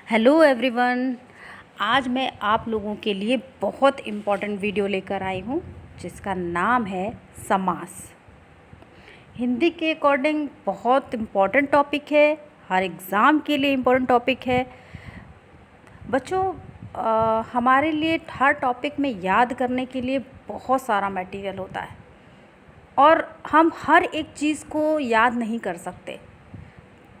Hello everyone. आज मैं आप लोगों के लिए बहुत इम्पॉर्टेंट वीडियो लेकर आई हूँ जिसका नाम है समास। हिंदी के अकॉर्डिंग बहुत इम्पॉर्टेंट टॉपिक है, हर एग्ज़ाम के लिए इम्पॉर्टेंट टॉपिक है। बच्चों, हमारे लिए हर टॉपिक में याद करने के लिए बहुत सारा मटेरियल होता है और हम हर एक चीज़ को याद नहीं कर सकते,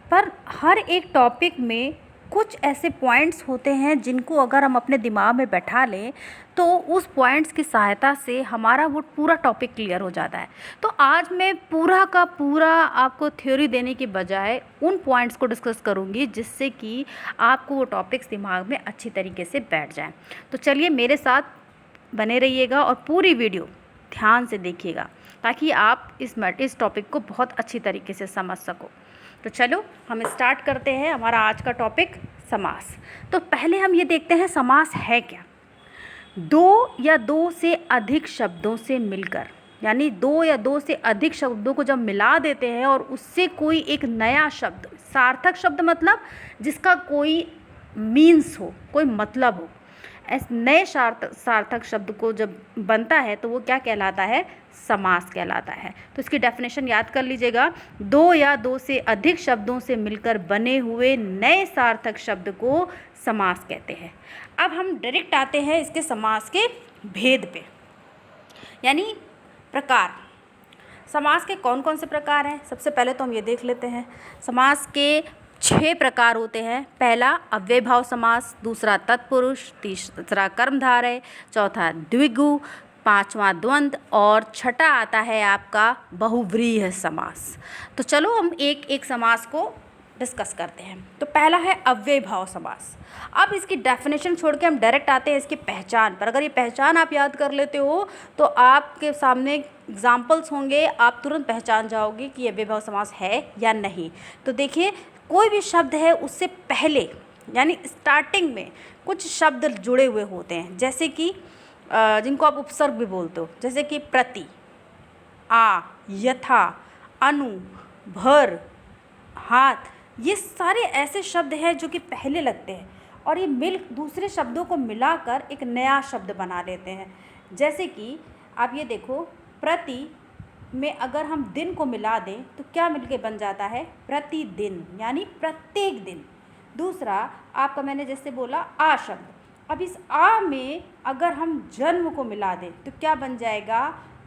पर हर एक टॉपिक में कुछ ऐसे पॉइंट्स होते हैं जिनको अगर हम अपने दिमाग में बैठा लें तो उस पॉइंट्स की सहायता से हमारा वो पूरा टॉपिक क्लियर हो जाता है। तो आज मैं पूरा का पूरा आपको थ्योरी देने के बजाय उन पॉइंट्स को डिस्कस करूँगी जिससे कि आपको वो टॉपिक्स दिमाग में अच्छी तरीके से बैठ जाएं। तो चलिए मेरे साथ बने रहिएगा और पूरी वीडियो ध्यान से देखिएगा ताकि आप इस टॉपिक को बहुत अच्छी तरीके से समझ सको। तो चलो हम स्टार्ट करते हैं हमारा आज का टॉपिक समास। तो पहले हम ये देखते हैं समास है क्या। दो या दो से अधिक शब्दों से मिलकर, यानी दो या दो से अधिक शब्दों को जब मिला देते हैं और उससे कोई एक नया शब्द, सार्थक शब्द मतलब जिसका कोई मीन्स हो, कोई मतलब हो, ऐसे नए सार्थक शब्द को जब बनता है तो वो क्या कहलाता है? समास कहलाता है। तो इसकी डेफिनेशन याद कर लीजिएगा। दो या दो से अधिक शब्दों से मिलकर बने हुए नए सार्थक शब्द को समास कहते हैं। अब हम डायरेक्ट आते हैं इसके समास के भेद पे, यानी प्रकार। समास के कौन कौन से प्रकार हैं? सबसे पहले तो हम ये देख लेते हैं। समास के 6 प्रकार होते हैं। पहला अव्ययभाव समास, दूसरा तत्पुरुष, तीसरा कर्मधारय, चौथा द्विगु, पांचवा द्वंद्व और छठा आता है आपका बहुव्रीहि समास। तो चलो हम एक एक समास को डिस्कस करते हैं। तो पहला है अव्ययभाव समास। अब इसकी डेफिनेशन छोड़ के हम डायरेक्ट आते हैं इसकी पहचान पर। अगर ये पहचान आप याद कर लेते हो तो आपके सामने एग्जाम्पल्स होंगे, आप तुरंत पहचान जाओगे कि ये अव्ययभाव समास है या नहीं। तो देखिए, कोई भी शब्द है उससे पहले यानी स्टार्टिंग में कुछ शब्द जुड़े हुए होते हैं, जैसे कि जिनको आप उपसर्ग भी बोलते हो, जैसे कि प्रति, आ, यथा, अनु, भर, हाथ। ये सारे ऐसे शब्द हैं जो कि पहले लगते हैं और ये दूसरे शब्दों को मिलाकर एक नया शब्द बना लेते हैं। जैसे कि आप ये देखो, प्रति में अगर हम दिन को मिला दें तो क्या मिलके बन जाता है? प्रतिदिन, यानी प्रत्येक दिन। दूसरा आपका मैंने जैसे बोला आ शब्द, अब इस आ में अगर हम जन्म को मिला दें तो क्या बन जाएगा?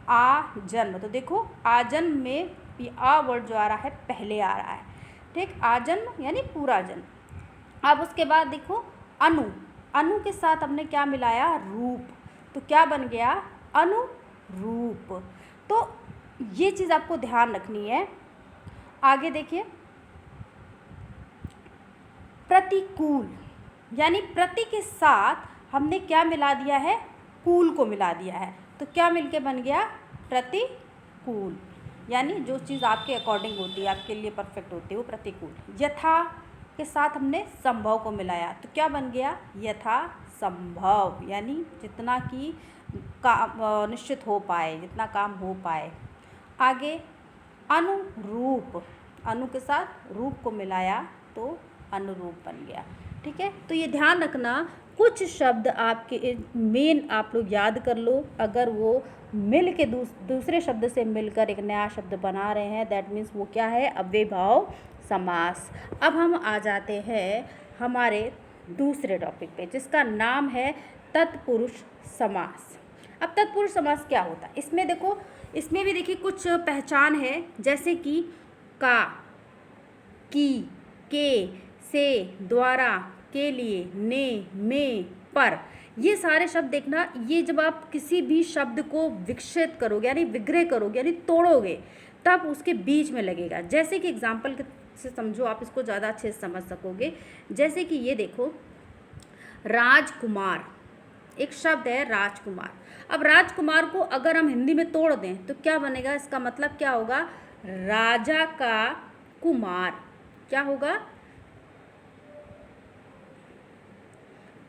आ जन्म। तो देखो, आ जन्म में ये आ वर्ड जो आ रहा है पहले आ रहा है, ठीक, आ जन्म यानी पूरा जन्म। अब उसके बाद देखो अनु, अनु के साथ हमने क्या मिलाया? रूप। तो क्या बन गया? अनुरूप। तो ये चीज़ आपको ध्यान रखनी है। आगे देखिए, प्रतिकूल, यानी प्रति के साथ हमने क्या मिला दिया है? कूल को मिला दिया है। तो क्या मिलके बन गया? प्रतिकूल, यानी जो चीज़ आपके अकॉर्डिंग होती है, आपके लिए परफेक्ट होती है, वो प्रतिकूल। यथा के साथ हमने संभव को मिलाया तो क्या बन गया? यथा संभव, यानी जितना कि काम निश्चित हो पाए, जितना काम हो पाए। आगे अनुरूप, अनु के साथ रूप को मिलाया तो अनुरूप बन गया, ठीक है। तो ये ध्यान रखना, कुछ शब्द आपके मेन आप लोग याद कर लो, अगर वो मिल के दूसरे शब्द से मिलकर एक नया शब्द बना रहे हैं, दैट मीन्स वो क्या है? अव्ययभाव समास। अब हम आ जाते हैं हमारे दूसरे टॉपिक पे जिसका नाम है तत्पुरुष समास। अब तत्पुरुष समास क्या होता है? इसमें देखो, इसमें भी देखिए कुछ पहचान है, जैसे कि का, की, के, से, द्वारा, के लिए, ने, में, पर। ये सारे शब्द देखना, ये जब आप किसी भी शब्द को विकसित करोगे यानी विग्रह करोगे यानी तोड़ोगे तब उसके बीच में लगेगा। जैसे कि एग्जाम्पल से समझो, आप इसको ज़्यादा अच्छे से समझ सकोगे। जैसे कि ये देखो, राजकुमार, एक शब्द है राजकुमार। अब राजकुमार को अगर हम हिंदी में तोड़ दें तो क्या बनेगा? इसका मतलब क्या होगा? राजा का कुमार। क्या होगा?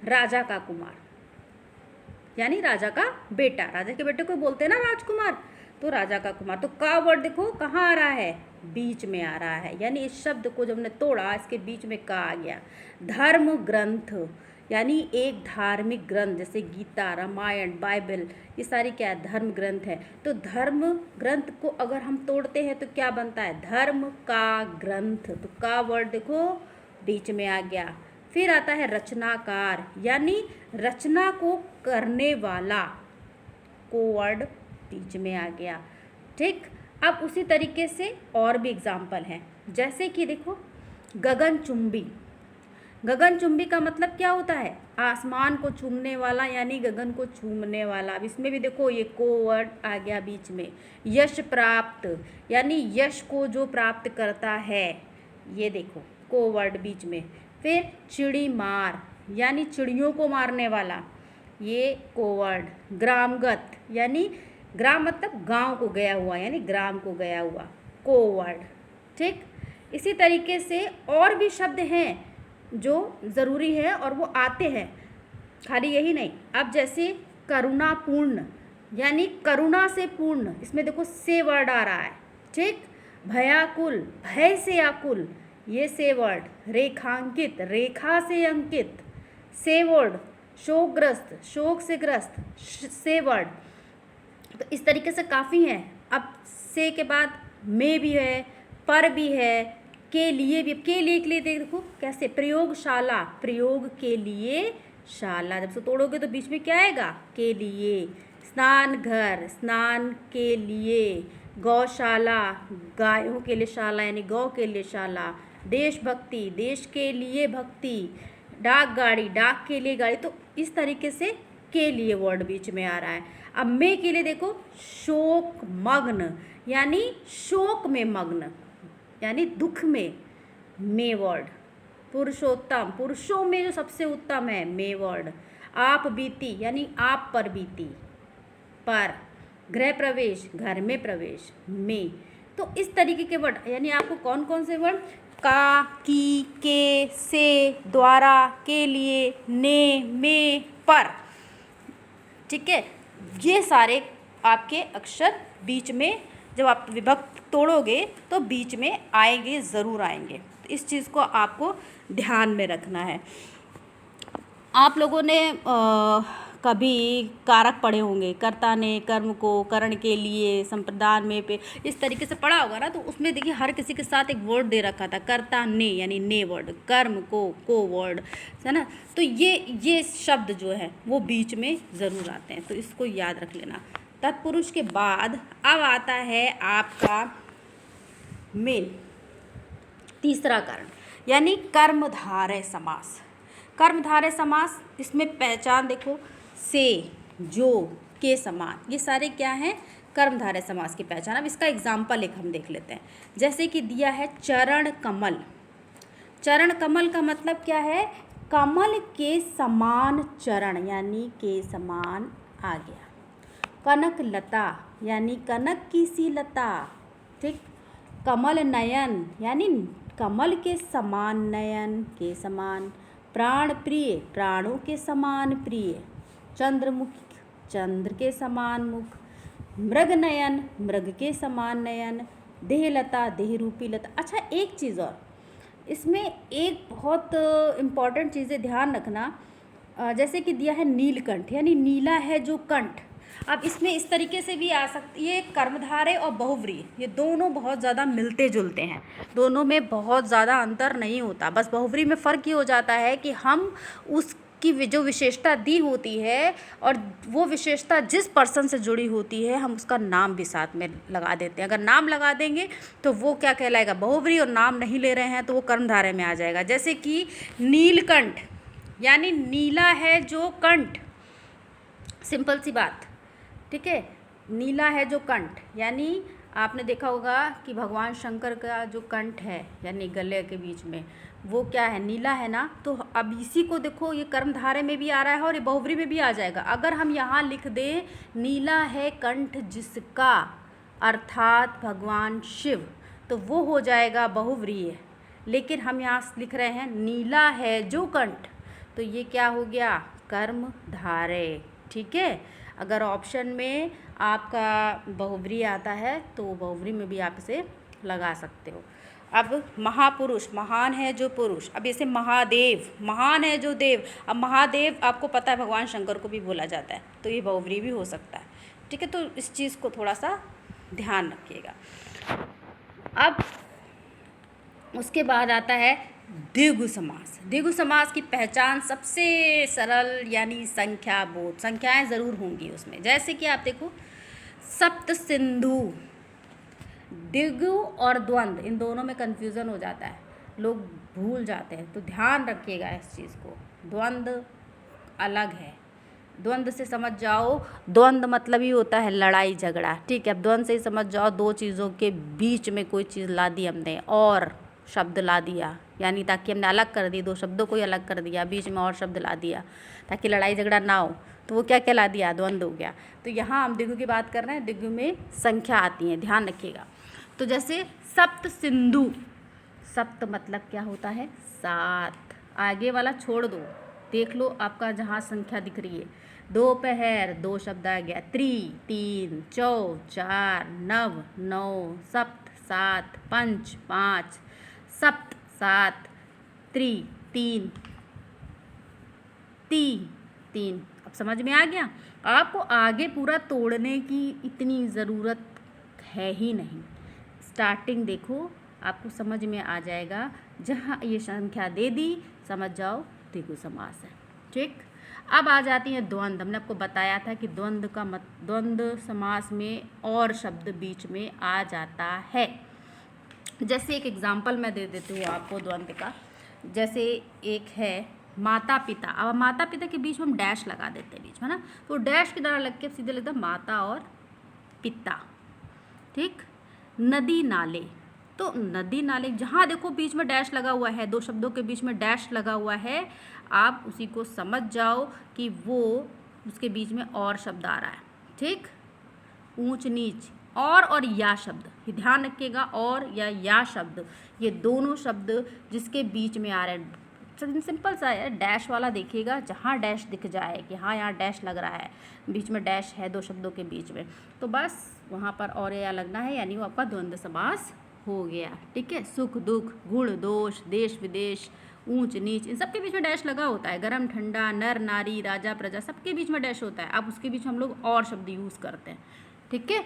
राजा का कुमार, यानी राजा का बेटा। राजा के बेटे को बोलते हैं ना राजकुमार, तो राजा का कुमार। तो का वर्ड देखो कहाँ आ रहा है? बीच में आ रहा है, यानी इस शब्द को जब हमने तोड़ा इसके बीच में का आ गया। धर्म ग्रंथ यानी एक धार्मिक ग्रंथ, जैसे गीता, रामायण, बाइबल, ये सारी क्या है, धर्म ग्रंथ है। तो धर्म ग्रंथ को अगर हम तोड़ते हैं तो क्या बनता है, धर्म का ग्रंथ। तो का वर्ड देखो बीच में आ गया। फिर आता है रचनाकार, यानी रचना को करने वाला, को वर्ड बीच में आ गया। ठीक, अब उसी तरीके से और भी एग्जाम्पल हैं, जैसे कि देखो गगनचुंबी। गगनचुंबी का मतलब क्या होता है, आसमान को चूमने वाला, यानी गगन को चूमने वाला। अब इसमें भी देखो ये को वर्ड आ गया बीच में। यश प्राप्त, यानी यश को जो प्राप्त करता है, ये देखो को वर्ड बीच में। फिर चिड़ी मार, यानी चिड़ियों को मारने वाला, ये को वर्ड। ग्रामगत, यानी ग्राम मतलब गांव को गया हुआ, यानी ग्राम को गया हुआ, को वर्ड। ठीक, इसी तरीके से और भी शब्द हैं जो ज़रूरी है और वो आते हैं, खाली यही नहीं। अब जैसे करुणापूर्ण, यानी करुणा से पूर्ण, इसमें देखो से वर्ड आ रहा है। ठीक, भयाकुल, भय से आकुल, ये से वर्ड। रेखांकित, रेखा से अंकित, से वर्ड। शोकग्रस्त, शोक से ग्रस्त, से वर्ड। तो इस तरीके से काफ़ी हैं। अब से के बाद में भी है, पर भी है, के लिए भी। के लिए देखो कैसे, प्रयोगशाला, प्रयोग के लिए शाला, जब से तोड़ोगे तो बीच में क्या आएगा, के लिए। स्नान घर, स्नान के लिए। गौशाला, गायों के लिए शाला, यानी गौ के लिए शाला। देशभक्ति, देश के लिए भक्ति। डाक गाड़ी, डाक के लिए गाड़ी। तो इस तरीके से के लिए वर्ड बीच में आ रहा है। अब में के लिए देखो शोक मग्न, यानी शोक में मग्न, यानी दुख में वर्ड। पुरुषोत्तम, पुरुषों में जो सबसे उत्तम है, में वर्ड। आप बीती, यानी आप पर बीती, पर। गृह प्रवेश, घर में प्रवेश, में। तो इस तरीके के वर्ड, यानी आपको कौन कौन से वर्ड, का, की, के, से, द्वारा, के लिए, ने, में, पर। ठीक है, ये सारे आपके अक्षर बीच में, जब आप विभक्त तोड़ोगे तो बीच में आएंगे, ज़रूर आएंगे। तो इस चीज़ को आपको ध्यान में रखना है। आप लोगों ने कभी कारक पढ़े होंगे, कर्ता ने, कर्म को, करण के लिए, संप्रदान में, पे, इस तरीके से पढ़ा होगा ना। तो उसमें देखिए हर किसी के साथ एक वर्ड दे रखा था, कर्ता ने, यानी ने वर्ड, कर्म को वर्ड, है ना। तो ये शब्द जो है वो बीच में ज़रूर आते हैं, तो इसको याद रख लेना। तत्पुरुष के बाद अब आता है आपका मेन तीसरा कारण, यानी कर्मधारय समास। कर्मधारय समास, इसमें पहचान देखो, से, जो, के समान, ये सारे क्या हैं, कर्मधारय समास की पहचान। अब इसका एग्जाम्पल एक हम देख लेते हैं, जैसे कि दिया है चरण कमल। चरण कमल का मतलब क्या है, कमल के समान चरण, यानी के समान आ गया। कनक लता, यानी कनक की सी लता। ठीक, कमल नयन, यानी कमल के समान नयन, के समान। प्राण प्रिय, प्राणों के समान प्रिय। चंद्रमुख, चंद्र के समान मुख। मृग नयन, मृग के समान नयन। देहलता, देह रूपी लता। अच्छा, एक चीज़ और, इसमें एक बहुत इम्पॉर्टेंट चीज़ें ध्यान रखना, जैसे कि दिया है नीलकंठ, यानी नीला है जो कंठ। अब इसमें इस तरीके से भी आ सकती है, कर्मधारय और बहुव्रीहि, ये दोनों बहुत ज़्यादा मिलते जुलते हैं, दोनों में बहुत ज़्यादा अंतर नहीं होता। बस बहुव्रीहि में फ़र्क ये हो जाता है कि हम उसकी जो विशेषता दी होती है और वो विशेषता जिस पर्सन से जुड़ी होती है, हम उसका नाम भी साथ में लगा देते हैं। अगर नाम लगा देंगे तो वो क्या कहलाएगा, बहुव्रीहि, और नाम नहीं ले रहे हैं तो वो कर्मधारय में आ जाएगा। जैसे कि नीलकंठ, यानी नीला है जो कंठ, सिंपल सी बात। ठीक है, नीला है जो कंठ, यानी आपने देखा होगा कि भगवान शंकर का जो कंठ है, यानी गले के बीच में, वो क्या है, नीला है ना। तो अब इसी को देखो, ये कर्मधारय में भी आ रहा है और ये बहुव्रीहि में भी आ जाएगा। अगर हम यहाँ लिख दें नीला है कंठ जिसका, अर्थात भगवान शिव, तो वो हो जाएगा बहुव्रीहि। लेकिन हम यहाँ लिख रहे हैं नीला है जो कंठ, तो ये क्या हो गया, कर्मधारय। ठीक है, अगर ऑप्शन में आपका बहुव्रीहि आता है तो बहुव्रीहि में भी आप इसे लगा सकते हो। अब महापुरुष, महान है जो पुरुष। अब जैसे महादेव, महान है जो देव। अब महादेव आपको पता है भगवान शंकर को भी बोला जाता है, तो ये बहुव्रीहि भी हो सकता है। ठीक है, तो इस चीज़ को थोड़ा सा ध्यान रखिएगा। अब उसके बाद आता है द्विगु समास। द्विगु समास की पहचान सबसे सरल यानी संख्या बोध, संख्याएं ज़रूर होंगी उसमें। जैसे कि आप देखो सप्त सिंधु, द्विगु और द्वंद्व, इन दोनों में कन्फ्यूज़न हो जाता है, लोग भूल जाते हैं, तो ध्यान रखिएगा इस चीज़ को। द्वंद्व अलग है, द्वंद्व से समझ जाओ, द्वंद्व मतलब ही होता है लड़ाई झगड़ा। ठीक है, अब द्वंद्व से ही समझ जाओ, दो चीज़ों के बीच में कोई चीज़ ला दी हमने और शब्द ला दिया, यानी ताकि हमने अलग कर दी, दो शब्दों को ही अलग कर दिया, बीच में और शब्द ला दिया ताकि लड़ाई झगड़ा ना हो, तो वो क्या कहला दिया, द्वंद्व हो गया। तो यहाँ हम द्विगु की बात कर रहे हैं, द्विगु में संख्या आती है, ध्यान रखिएगा। तो जैसे सप्त सिंधु, सप्त मतलब क्या होता है, 7। आगे वाला छोड़ दो, देख लो आपका जहाँ संख्या दिख रही है, दोपहर 2 शब्द आ गया, 3 चौ 4 नव 9 सप्त 7 पंच 5 सप्त 7 3 3। अब समझ में आ गया। आपको आगे पूरा तोड़ने की इतनी ज़रूरत है ही नहीं, स्टार्टिंग देखो आपको समझ में आ जाएगा। जहाँ ये संख्या दे दी समझ जाओ द्विगु समास है। ठीक, अब आ जाती है द्वंद्व। हमने आपको बताया था कि द्वंद्व समास में और शब्द बीच में आ जाता है। जैसे एक एग्जाम्पल मैं दे देती हूँ आपको द्वंद्व का। जैसे एक है माता पिता, अब माता पिता के बीच में हम डैश लगा देते हैं बीच में ना, तो डैश की तरह लग के सीधे लिखते हैं माता और पिता। ठीक, नदी नाले, तो नदी नाले जहाँ देखो बीच में डैश लगा हुआ है, दो शब्दों के बीच में डैश लगा हुआ है, आप उसी को समझ जाओ कि वो उसके बीच में और शब्द आ रहा है। ठीक, ऊंच नीच, और या शब्द, ये ध्यान रखिएगा, और या शब्द, ये दोनों शब्द जिसके बीच में आ रहे हैं, सिंपल सा है, डैश वाला देखिएगा, जहाँ डैश दिख जाए कि हाँ यहाँ डैश लग रहा है, बीच में डैश है दो शब्दों के बीच में, तो बस वहाँ पर और या लगना है, यानी वो आपका द्वंद्व समास हो गया। ठीक है, सुख दुख, गुण दोष, देश विदेश, ऊंच नीच, इन सबके बीच में डैश लगा होता है। गरम ठंडा, नर नारी, राजा प्रजा, सबके बीच में डैश होता है। अब उसके बीच हम लोग और शब्द यूज़ करते हैं। ठीक है,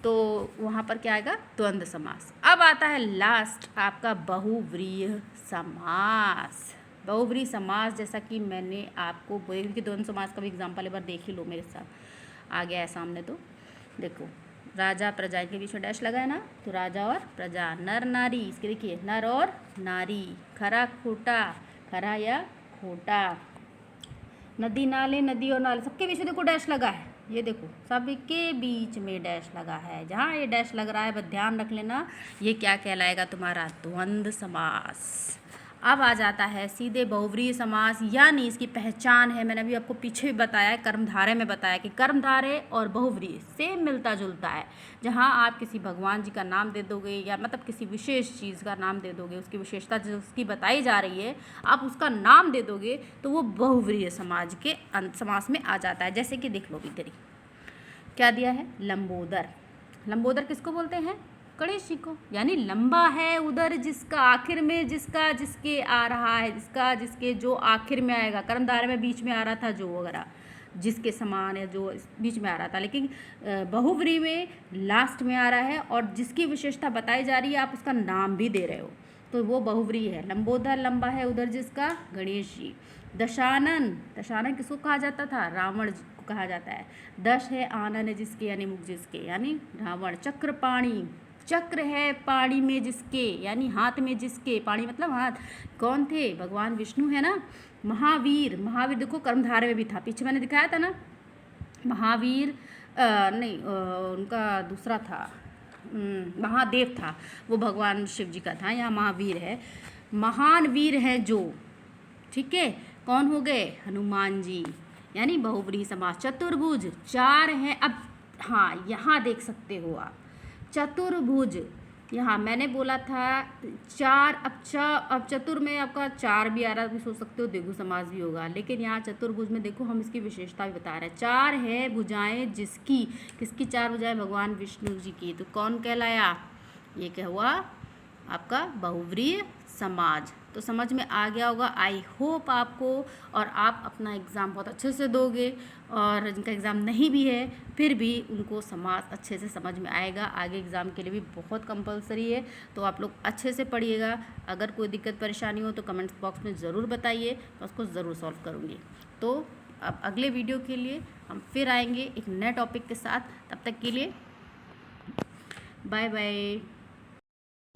तो वहाँ पर क्या आएगा, द्वंद्व समास। अब आता है लास्ट आपका बहुव्रीहि समास। बहुव्रीहि समास, जैसा कि मैंने आपको बोला कि द्वंद्व समास का भी एग्जाम्पल एक बार देख ही लो मेरे साथ, आ गया है सामने। तो देखो राजा प्रजा के बीच में डैश लगा है ना, तो राजा और प्रजा, नर नारी, इसके देखिए नर और नारी, खरा खोटा, खरा या खोटा, नदी नाले, नदी और नाले, सबके बीच में देखो डैश लगा है, ये देखो सबके बीच में डैश लगा है। जहाँ ये डैश लग रहा है बस ध्यान रख लेना, ये क्या कहलाएगा तुम्हारा, द्वंद्व समास। अब आ जाता है सीधे बहुव्रीहि समास, यानी इसकी पहचान है, मैंने अभी आपको पीछे भी बताया है, कर्मधारय में बताया कि कर्मधारय और बहुव्रीहि सेम मिलता जुलता है। जहाँ आप किसी भगवान जी का नाम दे दोगे या मतलब किसी विशेष चीज़ का नाम दे दोगे, उसकी विशेषता जिसकी बताई जा रही है, आप उसका नाम दे दोगे तो वो बहुव्रीहि समाज के समास में आ जाता है। जैसे कि देख लो इधर क्या दिया है, लंबोदर। लंबोदर किसको बोलते हैं, गणेश जी को, यानी लंबा है उधर जिसका आखिर में, जिसका जिसके आ रहा है, जिसका जिसके जो आखिर में आएगा। कर्मधारय में बीच में आ रहा था जो वगैरह, जिसके समान है जो बीच में आ रहा था, लेकिन बहुव्रीहि में लास्ट में आ रहा है और जिसकी विशेषता बताई जा रही है आप उसका नाम भी दे रहे हो, तो वो बहुव्रीहि है। लंबोदर, लंबा है उधर जिसका, गणेश जी। दशानन, दशानन किसको कहा जाता था, रावण को कहा जाता है। दश है आनन है जिसके, यानी मुख जिसके, यानी रावण। चक्रपाणि, चक्र है पाणी में जिसके, यानी हाथ में जिसके, पाणी मतलब हाथ, कौन थे, भगवान विष्णु है ना। महावीर, महावीर देखो कर्मधारय में भी था, पीछे मैंने दिखाया था ना, महावीर नहीं उनका दूसरा था, महादेव था, वो भगवान शिव जी का था, यहाँ महावीर है। महान वीर हैं जो, ठीक है, कौन हो गए, हनुमान जी, यानी बहुव्रीहि समास। चतुर्भुज, 4 हैं, अब हाँ यहाँ देख सकते हो आप, चतुर्भुज, यहाँ मैंने बोला था 4, अब चतुर में आपका 4 भी आ रहा है, सोच सकते हो द्विगु समास भी होगा, लेकिन यहाँ चतुर्भुज में देखो हम इसकी विशेषता भी बता रहे हैं। 4 है भुजाएं जिसकी, किसकी 4 भुजाएं, भगवान विष्णु जी की, तो कौन कहलाया, ये क्या हुआ आपका बहुव्रीहि समाज। तो समझ में आ गया होगा, आई होप आपको, और आप अपना एग्ज़ाम बहुत अच्छे से दोगे, और जिनका एग्ज़ाम नहीं भी है फिर भी उनको समाज अच्छे से समझ में आएगा। आगे एग्ज़ाम के लिए भी बहुत कंपलसरी है, तो आप लोग अच्छे से पढ़िएगा। अगर कोई दिक्कत परेशानी हो तो कमेंट बॉक्स में ज़रूर बताइए, मैं उसको ज़रूर सॉल्व करूँगी। तो अब अगले वीडियो के लिए हम फिर आएंगे एक नए टॉपिक के साथ। तब तक के लिए बाय बाय।